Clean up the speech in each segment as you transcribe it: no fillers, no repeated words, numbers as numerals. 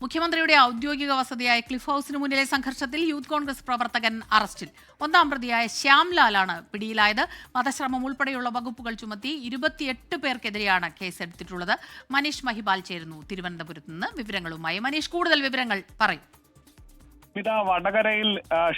മുഖ്യമന്ത്രിയുടെ ഔദ്യോഗിക വസതിയായ ക്ലിഫ് ഹൗസിന് മുന്നിലെ സംഘർഷത്തിൽ യൂത്ത് കോൺഗ്രസ് പ്രവർത്തകൻ അറസ്റ്റിൽ. ഒന്നാം പ്രതിയായ ശ്യാംലാലാണ് പിടിയിലായത്. വധശ്രമം ഉൾപ്പെടെയുള്ള വകുപ്പുകൾ ചുമത്തി 28 പേർക്കെതിരെയാണ് കേസെടുത്തിട്ടുള്ളത്. മനീഷ് മഹിപാൽ ചേരുന്നു തിരുവനന്തപുരത്ത് നിന്ന് വിവരങ്ങളുമായി. മനീഷ്, കൂടുതൽ വിവരങ്ങൾ പറയും. വടകരയിൽ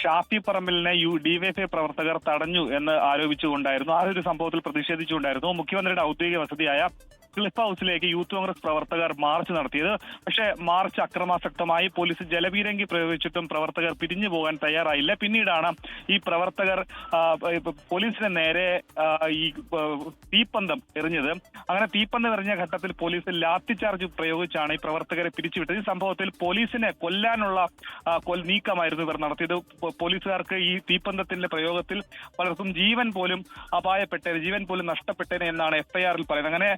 ഷാഫി പറമ്പിലിനെ ഡിവൈഎഫ്ഐ പ്രവർത്തകർ തടഞ്ഞു എന്ന് ആരോപിച്ചുകൊണ്ടായിരുന്നു. ആ ഒരു സംഭവത്തിൽ പ്രതിഷേധിച്ചുകൊണ്ടായിരുന്നു മുഖ്യമന്ത്രിയുടെ ഔദ്യോഗിക വസതിയായ ക്ലിഫ് ഹൗസിലേക്ക് യൂത്ത് കോൺഗ്രസ് പ്രവർത്തകർ മാർച്ച് നടത്തിയത്. പക്ഷേ മാർച്ച് അക്രമാസക്തമായി. പോലീസ് ജലപീരങ്കി പ്രയോഗിച്ചിട്ടും പ്രവർത്തകർ പിരിഞ്ഞു പോകാൻ തയ്യാറായില്ല. പിന്നീടാണ് ഈ പ്രവർത്തകർ പോലീസിന് നേരെ ഈ തീപ്പന്തം എറിഞ്ഞത്. അങ്ങനെ തീപ്പന്തം എറിഞ്ഞ ഘട്ടത്തിൽ പോലീസ് ലാത്തി ചാർജ് പ്രയോഗിച്ചാണ് ഈ പ്രവർത്തകരെ പിരിച്ചുവിട്ടത്. ഈ സംഭവത്തിൽ പോലീസിനെ കൊല്ലാനുള്ള നീക്കമായിരുന്നു ഇവർ നടത്തിയത്. പോലീസുകാർക്ക് ഈ തീപ്പന്തത്തിന്റെ പ്രയോഗത്തിൽ പലർക്കും ജീവൻ പോലും നഷ്ടപ്പെട്ടേനെ എന്നാണ് എഫ്ഐആറിൽ പറയുന്നത്. അങ്ങനെ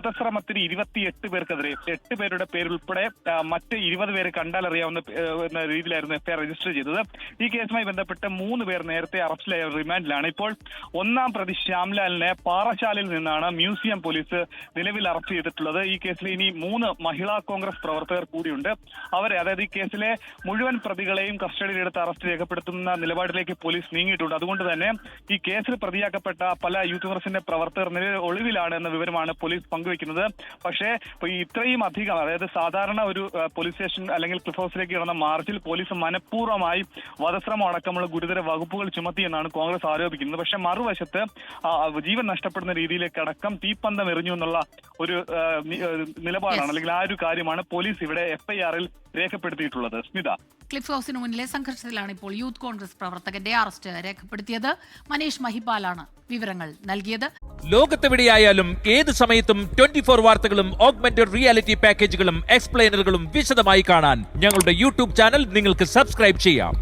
വധശ്രമത്തിന് 28 പേർക്കെതിരെ 8 പേരുടെ പേരുൾപ്പെടെ മറ്റ് 20 പേര് കണ്ടാലറിയാവുന്ന രീതിയിലായിരുന്നു എഫ്ഐആർ രജിസ്റ്റർ ചെയ്തത്. ഈ കേസുമായി ബന്ധപ്പെട്ട് 3 പേർ നേരത്തെ അറസ്റ്റിലായ റിമാൻഡിലാണ്. ഇപ്പോൾ ഒന്നാം പ്രതി ശ്യാംലാലിനെ പാറശാലയിൽ നിന്നാണ് മ്യൂസിയം പോലീസ് നിലവിൽ അറസ്റ്റ് ചെയ്തിട്ടുള്ളത്. ഈ കേസിൽ ഇനി 3 മഹിളാ കോൺഗ്രസ് പ്രവർത്തകർ കൂടിയുണ്ട്. അവരെ, അതായത് ഈ കേസിലെ മുഴുവൻ പ്രതികളെയും കസ്റ്റഡിയിലെടുത്ത് അറസ്റ്റ് രേഖപ്പെടുത്തുന്ന നിലപാടിലേക്ക് പോലീസ് നീങ്ങിയിട്ടുണ്ട്. അതുകൊണ്ട് തന്നെ ഈ കേസിൽ പ്രതിയാക്കപ്പെട്ട പല യൂത്ത് കോൺഗ്രസിന്റെ പ്രവർത്തകർ നിലവിൽ ഒളിവിലാണ് എന്ന വിവരമാണ് പോലീസ് പങ്കുവയ്ക്കുന്നത്. പക്ഷേ ഇത്രയും അധികം, അതായത് സാധാരണ ഒരു പോലീസ് സ്റ്റേഷൻ അല്ലെങ്കിൽ ക്ലിഫ് ഹൗസിലേക്ക് നടന്ന മാർച്ചിൽ പോലീസ് മനഃപൂർവ്വമായി വധശ്രമം അടക്കമുള്ള ഗുരുതര വകുപ്പുകൾ ചുമത്തിയെന്നാണ് കോൺഗ്രസ് ആരോപിക്കുന്നത്. പക്ഷേ മറുവശത്ത് ജീവൻ നഷ്ടപ്പെടുന്ന രീതിയിലേക്ക് അടക്കം തീപ്പന്തം എറിഞ്ഞു എന്നുള്ള ഒരു നിലപാടാണ്, അല്ലെങ്കിൽ ആ ഒരു കാര്യമാണ് പോലീസ് ഇവിടെ എഫ്ഐആറിൽ രേഖപ്പെടുത്തിയിട്ടുള്ളത്. സ്മിത, ക്ലിഫ് ഹൗസിന് മുന്നിലെ സംഘർഷത്തിലാണ് ഇപ്പോൾ യൂത്ത് കോൺഗ്രസ് പ്രവർത്തകന്റെ അറസ്റ്റ് രേഖപ്പെടുത്തിയത്. മനീഷ് മഹിപാലാണ് വിവരങ്ങൾ നൽകിയത്. ലോകത്തെവിടെയായാലും ഏത് സമയത്തും 24 വാർത്തകളും ഓഗ്മെന്റഡ് റിയാലിറ്റി പാക്കേജുകളും എക്സ്പ്ലെയിനറുകളും വിശദമായി കാണാൻ ഞങ്ങളുടെ യൂട്യൂബ് ചാനൽ നിങ്ങൾക്ക് സബ്സ്ക്രൈബ് ചെയ്യാം.